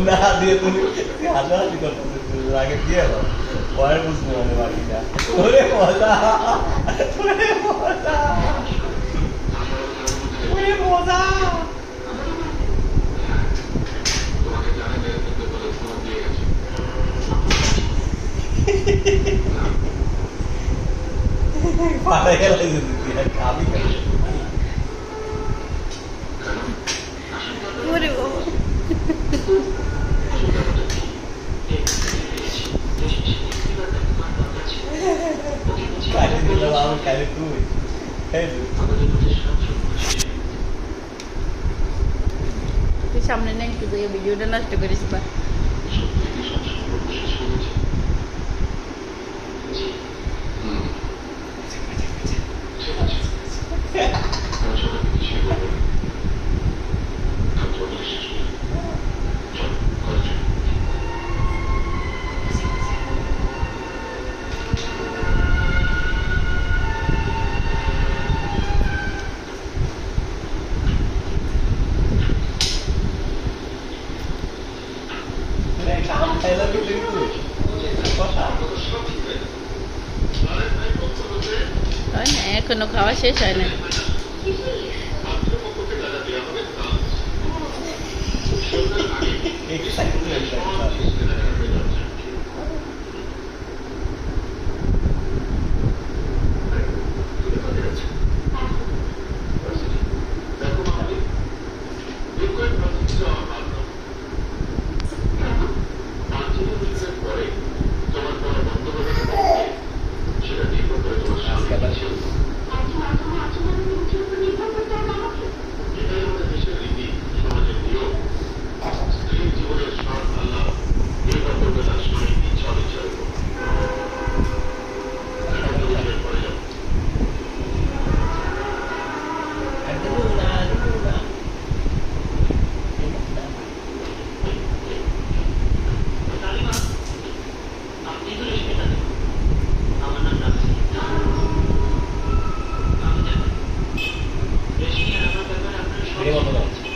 না দিয়ে তুমি হাসাহাসি করতেছো আগে দিয়ে দাও পরে বুঝতে পারবে বাকিটা ওরে মজা ওরে মজা ওরে মজা পাড়া গেলে খাবি ওরে বাবা কাটি দিলাম আমি খালি তুই তুই সামনে নেই তুই ভিডিওটা নষ্ট করিস বা এখনো খাওয়া শেষ হয় না ভিডিও বন্ধ করো